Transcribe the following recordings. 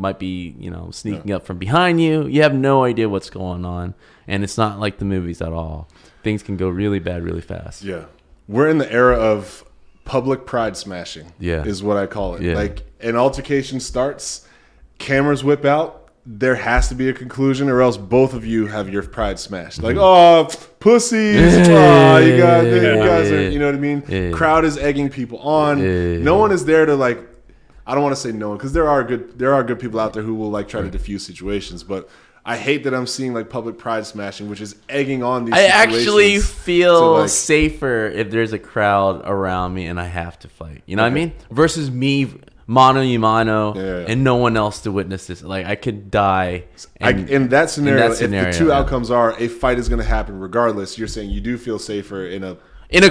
might be, sneaking up from behind you. You have no idea what's going on. And it's not like the movies at all. Things can go really bad really fast. Yeah. We're in the era of public pride smashing. Yeah. Is what I call it. Yeah. Like an altercation starts, cameras whip out. There has to be a conclusion, or else both of you have your pride smashed. Like, oh, pussies! Oh, you guys are, you know what I mean? Yeah. Crowd is egging people on. Yeah. No one is there to like. I don't want to say no one because there are good people out there who will like try to diffuse situations, but I hate that I'm seeing like public pride smashing, which is egging on these. I actually feel safer if there's a crowd around me and I have to fight. You know what I mean? Versus me. Mano y mano, and no one else to witness this. Like, I could die. In that scenario, if the two outcomes are a fight is going to happen regardless, you're saying you do feel safer in a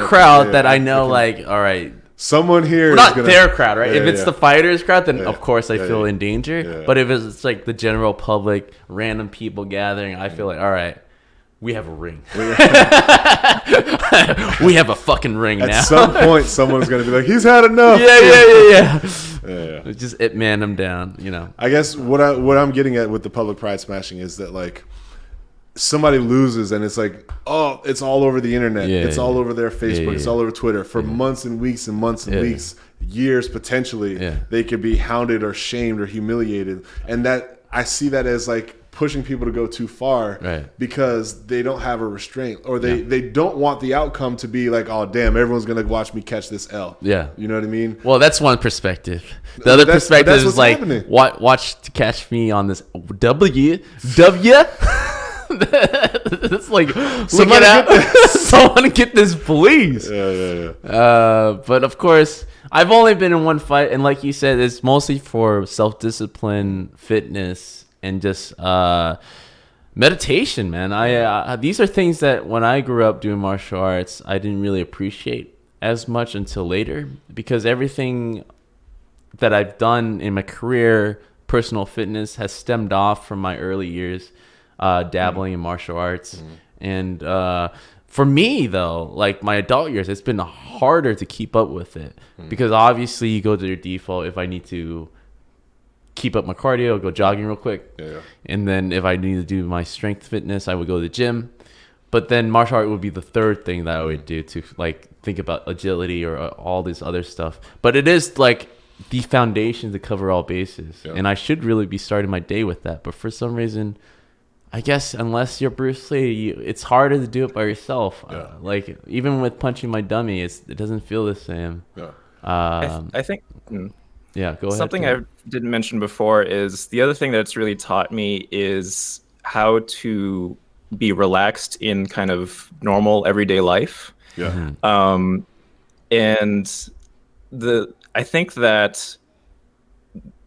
crowd that I know, like, all right, someone here well, is not their crowd, right? If it's the fighters' crowd, then of course I feel in danger. Yeah. But if it's like the general public, random people gathering, I feel like, all right, we have a ring. We have a fucking ring now. At some point, someone's going to be like, he's had enough. Yeah. Just man him down, I guess what I'm getting at with the public pride smashing is that, like, somebody loses and it's like, oh, it's all over the internet. It's all over their Facebook. It's all over Twitter for months and weeks and months and weeks, years potentially. They could be hounded or shamed or humiliated. And that I see that as, like, pushing people to go too far because they don't have a restraint, or they don't want the outcome to be like, oh damn, everyone's gonna watch me catch this L. You know what I mean? Well, that's one perspective. The other perspective is like, watch to catch me on this W. It's like, someone get this, please. But of course, I've only been in one fight, and like you said, it's mostly for self-discipline, fitness, and just meditation, man. These are things that when I grew up doing martial arts, I didn't really appreciate as much until later, because everything that I've done in my career, personal fitness, has stemmed off from my early years dabbling in martial arts. And for me, though, like my adult years, it's been harder to keep up with it because obviously you go to your default. If I need to keep up my cardio, go jogging real quick. And then if I need to do my strength fitness, I would go to the gym. But then martial art would be the third thing that I would do to like think about agility or all this other stuff. But it is like the foundation to cover all bases. And I should really be starting my day with that. But for some reason, I guess unless you're Bruce Lee, it's harder to do it by yourself. Like even with punching my dummy, it doesn't feel the same. I think... Yeah, go ahead. Something I didn't mention before is the other thing that's really taught me is how to be relaxed in kind of normal everyday life. And I think that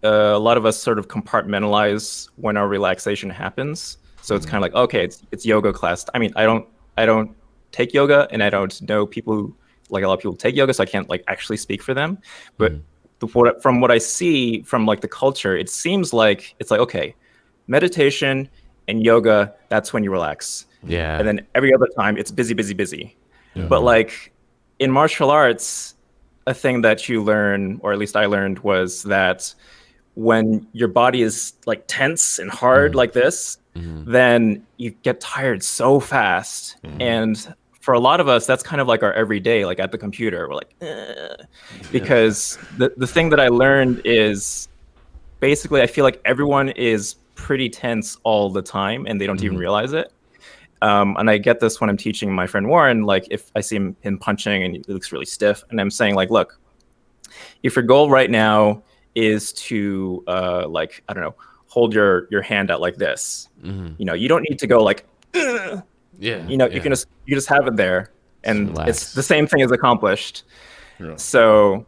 a lot of us sort of compartmentalize when our relaxation happens. So it's kind of like, okay, it's yoga class. I mean, I don't take yoga, and I don't know people who, like, a lot of people take yoga, so I can't like actually speak for them. But from what I see from like the culture, it seems like it's like, okay, meditation and yoga, that's when you relax. And then every other time it's busy. But like in martial arts, a thing that you learn, or at least I learned, was that when your body is like tense and hard like this, then you get tired so fast. And for a lot of us, that's kind of like our everyday, like at the computer, we're like, because the thing that I learned is basically I feel like everyone is pretty tense all the time and they don't even realize it. And I get this when I'm teaching my friend Warren, like if I see him punching and he looks really stiff, and I'm saying like, look, if your goal right now is to like, I don't know, hold your hand out like this, you don't need to go like, you can just have it there, and it's the same thing is accomplished. So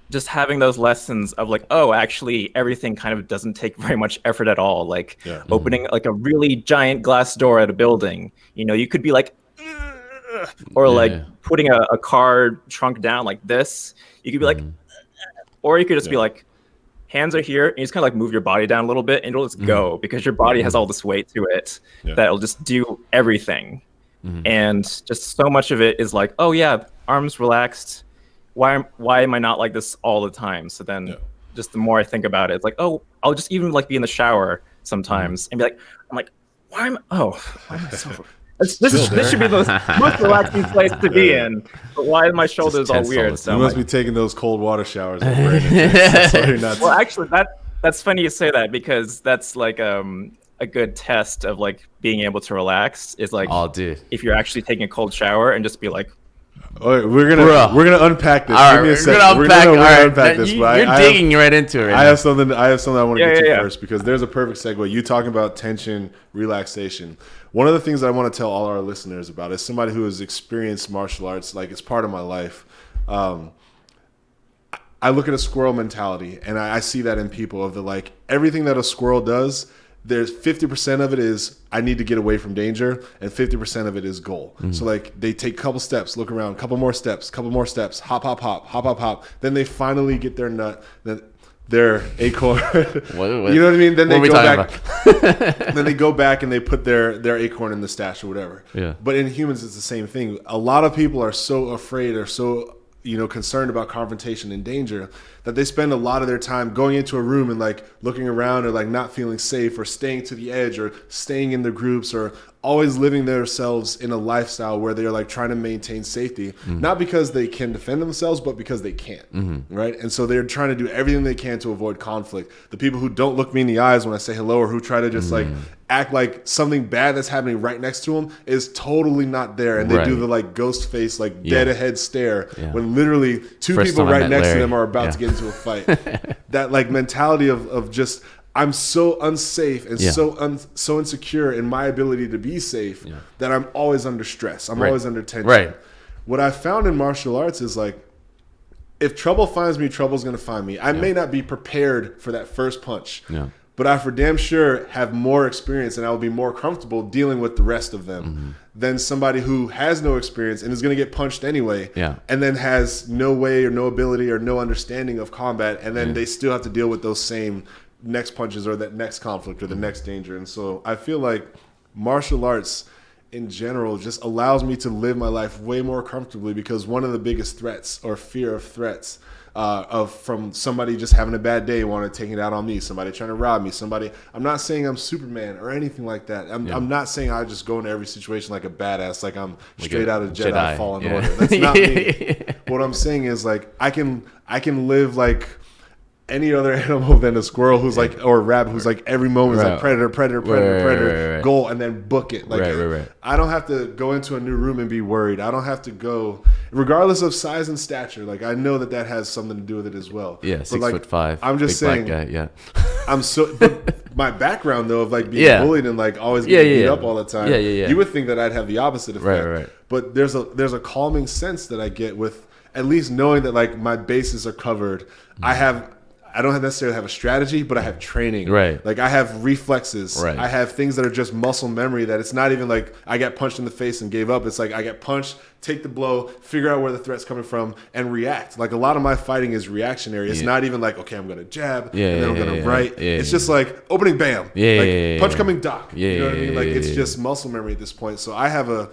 just having those lessons of like, oh, actually everything kind of doesn't take very much effort at all. Like opening like a really giant glass door at a building, you could be like, or like putting a car trunk down like this. You could be like, or you could just be like, hands are here, and you just kind of like move your body down a little bit, and it'll just go, because your body has all this weight to it that it'll just do everything. And just so much of it is like, oh yeah, arms relaxed. Why am I not like this all the time? So then just the more I think about it, it's like, oh, I'll just even like be in the shower sometimes and be like, why am I so this should be the most relaxing place to be in, but why are my shoulders all weird? So you must be taking those cold water showers. That's why you're not. Well, actually, that's funny you say that, because that's like a good test of like being able to relax is like, oh, dude, if you're actually taking a cold shower and just be like, all right, we're gonna unpack this. All Give me a right, second. We're gonna unpack this. You're digging right into it. Right I have something I want to get to yeah. first, because there's a perfect segue. You talking about tension, relaxation. One of the things I want to tell all our listeners about is somebody who has experienced martial arts, like it's part of my life. I look at a squirrel mentality, and I see that in people of the like everything that a squirrel does. There's 50% of it is I need to get away from danger, and 50% of it is goal. Mm-hmm. So like they take a couple steps, look around, couple more steps, hop, hop, hop, hop, hop, hop. Then they finally get their nut, their acorn. What? You know what I mean? Then they go back. About? Then they go back and they put their acorn in the stash or whatever. Yeah. But in humans, it's the same thing. A lot of people are so afraid or so concerned about confrontation and danger that they spend a lot of their time going into a room and like looking around or like not feeling safe or staying to the edge or staying in the groups or always living themselves in a lifestyle where they're like trying to maintain safety, not because they can defend themselves, but because they can't, right? And so they're trying to do everything they can to avoid conflict. The people who don't look me in the eyes when I say hello or who try to just like act like something bad that's happening right next to them is totally not there. And they do the like ghost face, like dead ahead stare when literally two people right next to them are about to get into a fight. That like mentality of just, I'm so unsafe and so insecure in my ability to be safe that I'm always under stress. I'm always under tension. Right. What I found in martial arts is like, if trouble finds me, trouble's going to find me. I may not be prepared for that first punch, but I for damn sure have more experience and I will be more comfortable dealing with the rest of them than somebody who has no experience and is going to get punched anyway and then has no way or no ability or no understanding of combat, and then they still have to deal with those same next punches or that next conflict or the next danger. And so I feel like martial arts in general just allows me to live my life way more comfortably, because one of the biggest threats or fear of threats from somebody just having a bad day, wanting to take it out on me, somebody trying to rob me, I'm not saying I'm Superman or anything like that. I'm not saying I just go into every situation like a badass, like I'm straight out of Jedi Fallen Order. That's not me. What I'm saying is like I can live like any other animal than a squirrel who's like, or a rabbit who's like every moment is like predator, goal, and then book it. Like I don't have to go into a new room and be worried. I don't have to go, regardless of size and stature. Like I know that has something to do with it as well. Yeah, but 6'5". I'm just saying. Black guy, I'm so. But my background though of like being bullied and like always getting beat up all the time. You would think that I'd have the opposite effect. Right. But there's a calming sense that I get with at least knowing that like my bases are covered. I don't necessarily have a strategy, but I have training. Right. Like I have reflexes. Right. I have things that are just muscle memory, that it's not even like I got punched in the face and gave up. It's like I get punched, take the blow, figure out where the threat's coming from, and react. Like a lot of my fighting is reactionary. It's not even like, okay, I'm going to jab, and then I'm going to right. It's just like opening, bam. Punch coming, dock. You know what I mean? Like it's just muscle memory at this point. So I have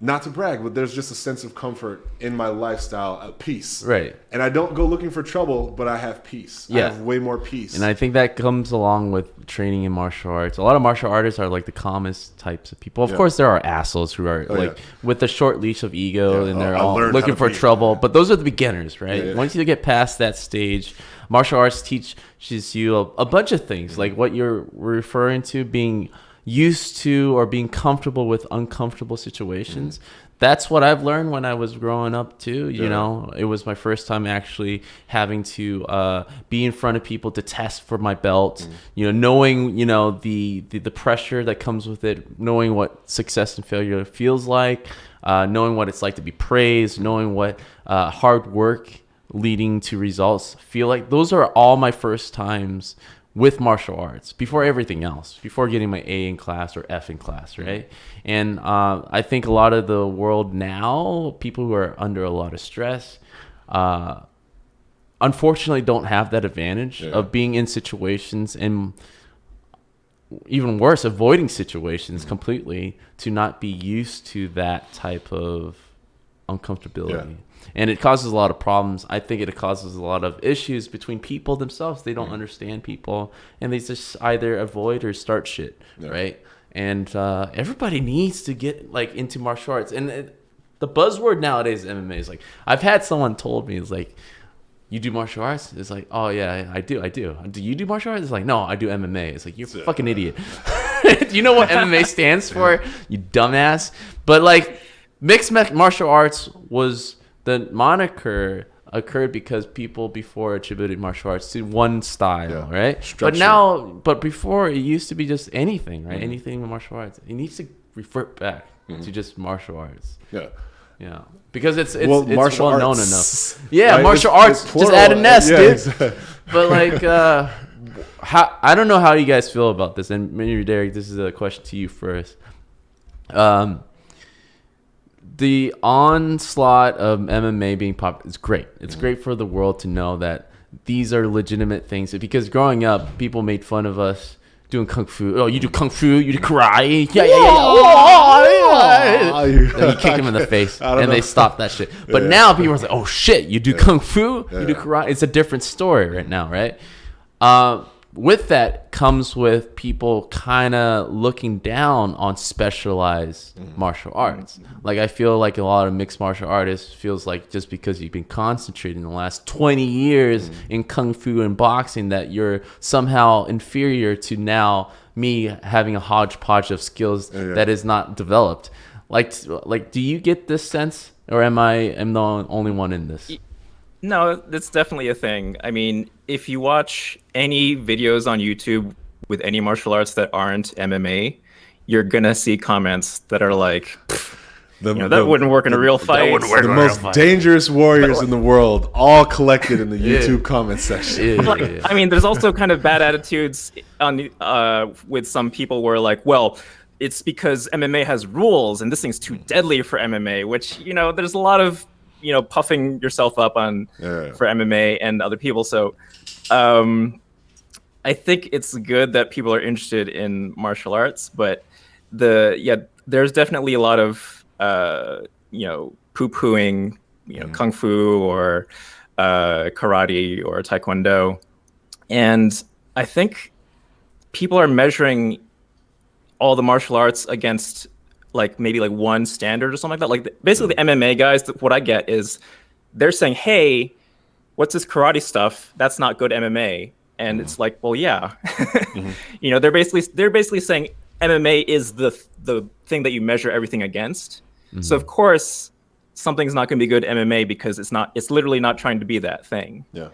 not to brag, but there's just a sense of comfort in my lifestyle, peace. Right. And I don't go looking for trouble, but I have peace. I have way more peace. And I think that comes along with training in martial arts. A lot of martial artists are like the calmest types of people. Of course, there are assholes who are with the short leash of ego and they're all looking for trouble. But those are the beginners, right? Once you get past that stage, martial arts teaches you a bunch of things, like what you're referring to, being used to or being comfortable with uncomfortable situations. That's what I've learned when I was growing up too. You know, it was my first time actually having to be in front of people to test for my belt. You know, knowing the pressure that comes with it, knowing what success and failure feels like, knowing what it's like to be praised, knowing what hard work leading to results feel like. Those are all my first times with martial arts, before everything else, before getting my A in class or F in class, right? And I think a lot of the world now, people who are under a lot of stress, unfortunately don't have that advantage of being in situations, and even worse, avoiding situations completely, to not be used to that type of uncomfortability. And it causes a lot of problems. I think it causes a lot of issues between people themselves. They don't understand people, and they just either avoid or start shit, right? And everybody needs to get like into martial arts. And the buzzword nowadays in MMA is like, I've had someone told me, it's like, you do martial arts? It's like, oh yeah, I do. Do you do martial arts? It's like, no, I do MMA. It's like, you're a fucking idiot. Do you know what MMA stands for? You dumbass. But like, mixed martial arts was the moniker occurred because people before attributed martial arts to one style, right? Structure. But before it used to be just anything, right? Anything in martial arts. It needs to revert back to just martial arts. Yeah, because it's well known enough. Yeah, right? Martial arts. Just add an S, dude. Exactly. But like, how I don't know how you guys feel about this, and maybe Derek, this is a question to you first. The onslaught of MMA being popular is great. It's great for the world to know that these are legitimate things. Because growing up, people made fun of us doing kung fu. Oh, you do kung fu, you do karate. Yeah. Then you kick them in the face, and they stop that shit. But now people are like, oh shit, you do kung fu, you do karate. It's a different story right now, right? With that comes with people kind of looking down on specialized martial arts. Like I feel like a lot of mixed martial artists feels like just because you've been concentrating the last 20 years in kung fu and boxing that you're somehow inferior to now me having a hodgepodge of skills that is not developed. Like do you get this sense, or am the only one in this? No, that's definitely a thing. I mean, if you watch any videos on YouTube with any martial arts that aren't MMA, you're gonna see comments that are like, that wouldn't work in a real fight. That wouldn't work the most dangerous warriors in the world, all collected in the YouTube comment section. I mean, there's also kind of bad attitudes on with some people where like, well, it's because MMA has rules and this thing's too deadly for MMA, which, there's a lot of puffing yourself up on for MMA and other people. So I think it's good that people are interested in martial arts, but there's definitely a lot of poo-pooing kung fu or karate or taekwondo. And I think people are measuring all the martial arts against maybe one standard or something like that. Like basically the MMA guys, what I get is they're saying, hey, what's this karate stuff? That's not good MMA. And it's like, well, yeah. They're basically saying MMA is the thing that you measure everything against. So of course something's not going to be good MMA because it's literally not trying to be that thing. Yeah.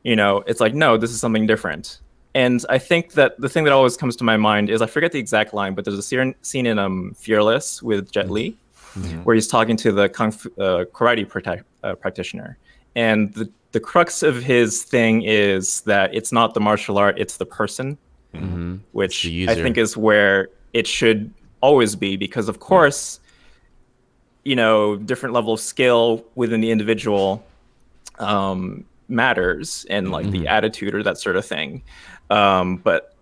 It's like, no, this is something different. And I think that the thing that always comes to my mind is, I forget the exact line, but there's a scene in Fearless with Jet Li where he's talking to the karate practitioner. And the crux of his thing is that it's not the martial art, it's the person, which I think is where it should always be. Because, of course, different level of skill within the individual matters, and the attitude or that sort of thing. But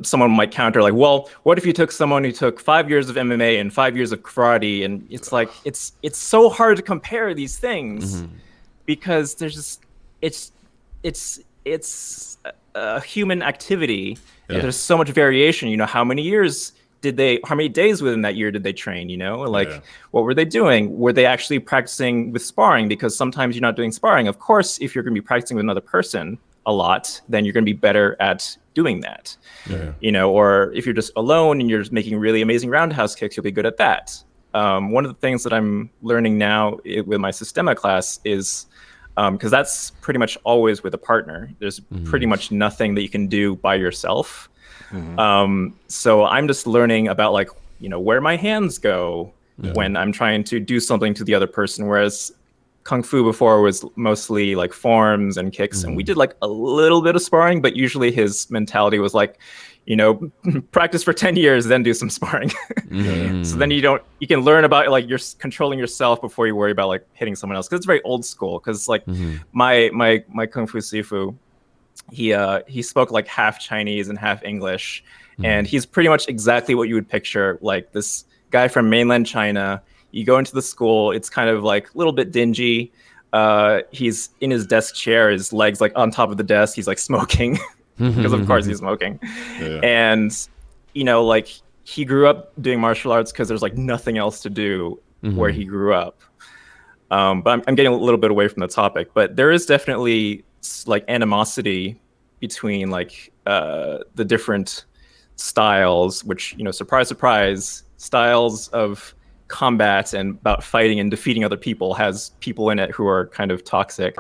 someone might counter like, well, what if you took someone who took 5 years of MMA and 5 years of karate? And it's like, it's so hard to compare these things because there's just, it's a human activity. There's so much variation. How many days within that year did they train? What were they doing? Were they actually practicing with sparring? Because sometimes you're not doing sparring. Of course, if you're going to be practicing with another person a lot, then you're going to be better at doing that. Or if you're just alone and you're just making really amazing roundhouse kicks, you'll be good at that. One of the things that I'm learning now with my Sistema class is, because that's pretty much always with a partner, there's pretty much nothing that you can do by yourself. So I'm just learning about where my hands go when I'm trying to do something to the other person, whereas Kung Fu before was mostly forms and kicks, and we did a little bit of sparring, but usually his mentality was practice for 10 years, then do some sparring. So then you can learn about you're controlling yourself before you worry about hitting someone else, because it's very old school. Because my Kung Fu Sifu, he spoke half Chinese and half English, and he's pretty much exactly what you would picture, this guy from mainland China. You go into the school, it's kind of like a little bit dingy. He's in his desk chair, his legs like on top of the desk. He's like smoking because of course he's smoking. Yeah. And, you know, like he grew up doing martial arts because there's like nothing else to do where he grew up. But I'm getting a little bit away from the topic, but there is definitely like animosity between like the different styles, which, you know, surprise, surprise, styles of combat and about fighting and defeating other people has people in it who are kind of toxic.